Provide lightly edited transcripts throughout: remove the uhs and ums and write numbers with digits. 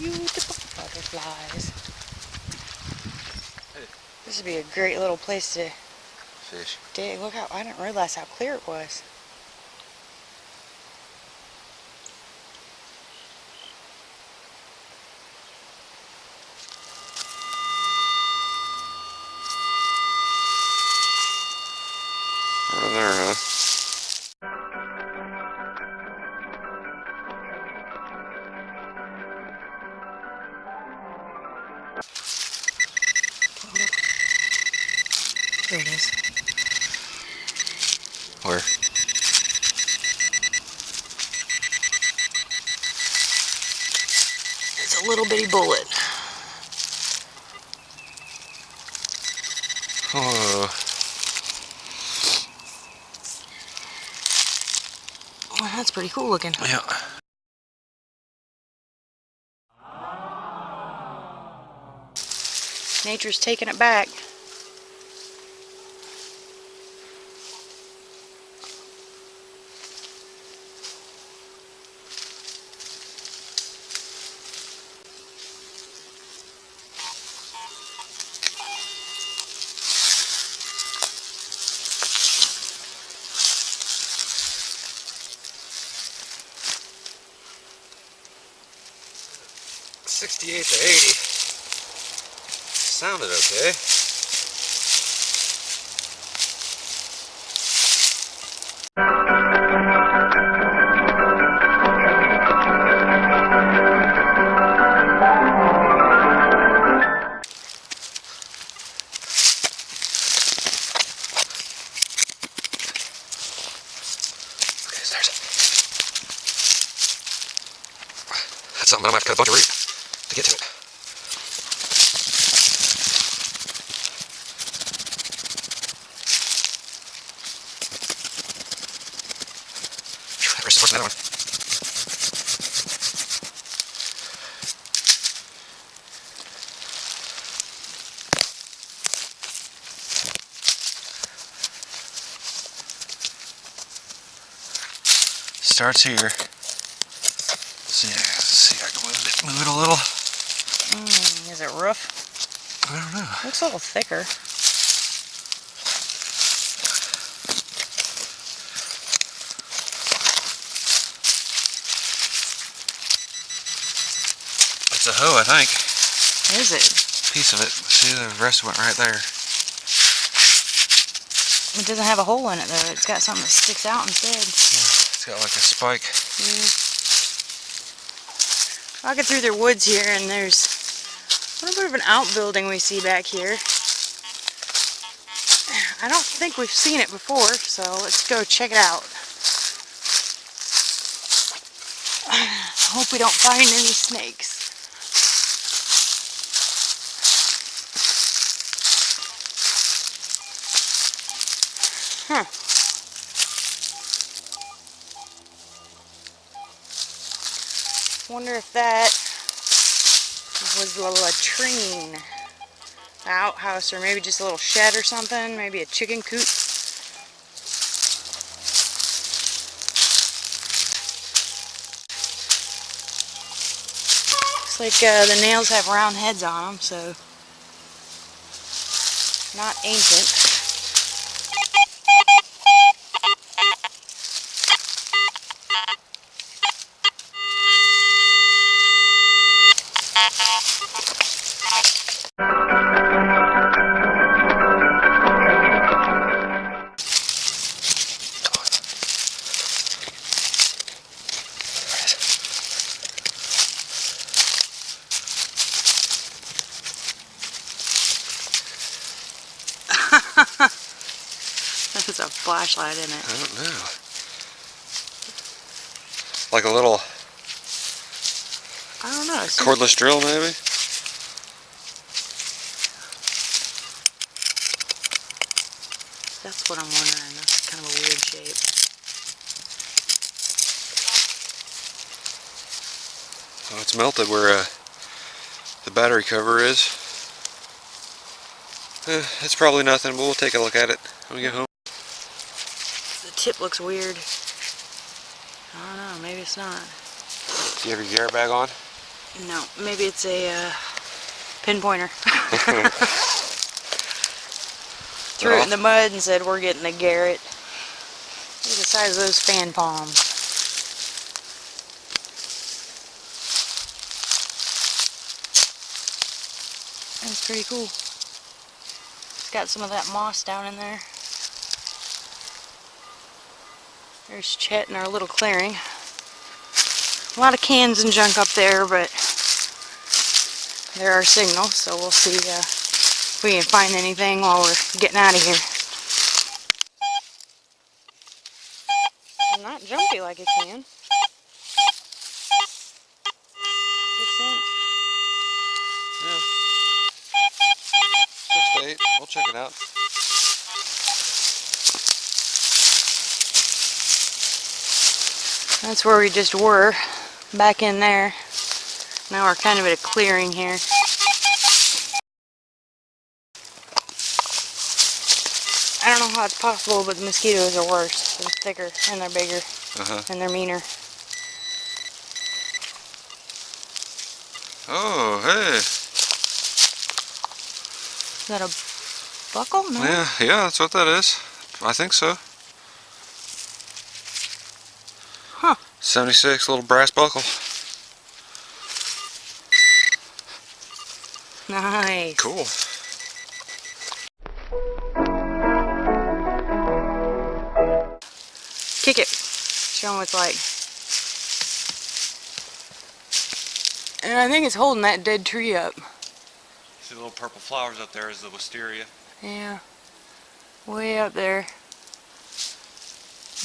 beautiful butterflies. Hey. This would be a great little place to Fish. dig. Look how, I didn't realize how clear it was. Right in there, huh? There it is. Where? It's a little bitty bullet. Oh. Well, that's pretty cool looking. Yeah. Nature's taking it back. '68 to '80. Sounded okay. That's something, but I'm gonna have to cut a bunch of root to get to it. That wrist is worse than that one. Starts here. See, I can move it a little. Is it rough? I don't know. Looks a little thicker. It's a hoe, I think. Is it? Piece of it. See, the rest went right there. It doesn't have a hole in it though. It's got something that sticks out instead. Yeah, it's got like a spike. Walking through the woods here, and there's a little bit of an outbuilding we see back here. I don't think we've seen it before, so let's go check it out. I hope we don't find any snakes. Huh. Wonder if that was the latrine, outhouse, or maybe just a little shed or something, maybe a chicken coop. Looks like the nails have round heads on them, so not ancient. That's a flashlight, isn't it? I don't know. Like a little I don't know. cordless drill, maybe? That's what I'm wondering. That's kind of a weird shape. Oh, it's melted where the battery cover is. It's probably nothing, but we'll take a look at it when we get home. The tip looks weird. I don't know, maybe it's not. Do you have your gear bag on? No, maybe it's a pinpointer. Threw it in the mud and said, we're getting the Garrett. Look at the size of those fan palms. That's pretty cool. It's got some of that moss down in there. There's Chet in our little clearing. A lot of cans and junk up there, but there are signals, so we'll see if we can find anything while we're getting out of here. Not jumpy like it can. 6 cents. Yeah. 6 to 8. We'll check it out. That's where we just were, back in there. Now we're kind of at a clearing here. I don't know how it's possible, but the mosquitoes are worse. They're thicker, and they're bigger, and they're meaner. Oh, hey. Is that a buckle? No. Yeah, that's what that is. I think so. Huh. 76, little brass buckle. Nice. Cool. Kick it. Show them what it's like. And I think it's holding that dead tree up. See the little purple flowers up there is the wisteria. Yeah. Way up there.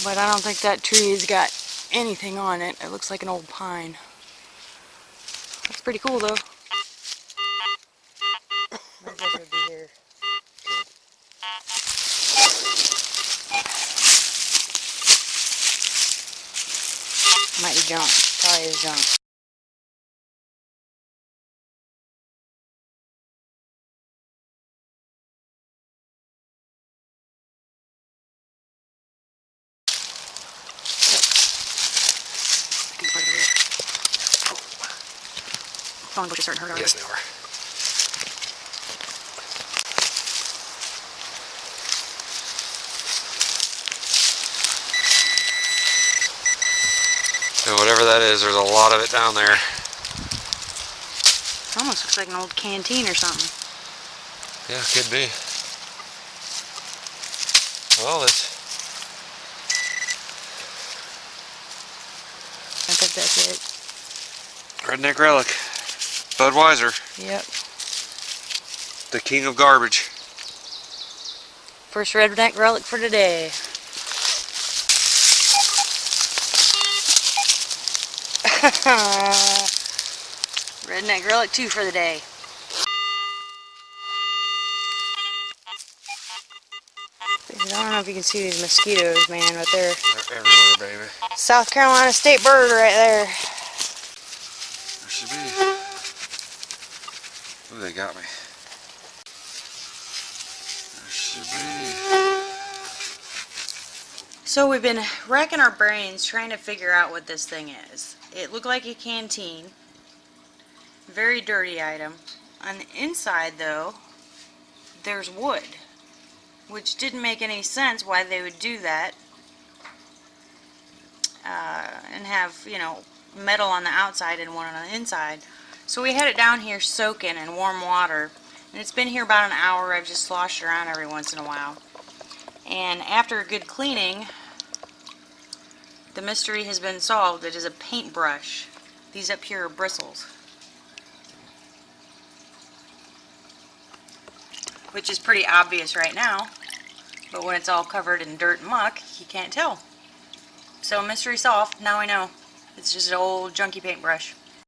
But I don't think that tree has got anything on it. It looks like an old pine. That's pretty cool though. My brother would be here. Might be junk. Probably is junk. Thorn bushes starting to hurt already. Yes, they are. So whatever that is, there's a lot of it down there. It almost looks like an old canteen or something. Yeah, could be. Well, it's... I think that's it. Redneck Relic. Budweiser. Yep. The king of garbage. First Redneck Relic for today. Redneck Relic 2 for the day. I don't know if you can see these mosquitoes, man, but they're everywhere, baby. South Carolina state bird right there. There should be. Ooh, they got me. There should be. So we've been racking our brains trying to figure out what this thing is. It looked like a canteen. Very dirty item. On the inside, though, there's wood, which didn't make any sense why they would do that and have, you know, metal on the outside and one on the inside. So we had it down here soaking in warm water, and it's been here about an hour. I've just sloshed around every once in a while. And after a good cleaning, the mystery has been solved. It is a paintbrush. These up here are bristles, which is pretty obvious right now, but when it's all covered in dirt and muck, you can't tell. So mystery solved. Now we know. It's just an old junky paintbrush.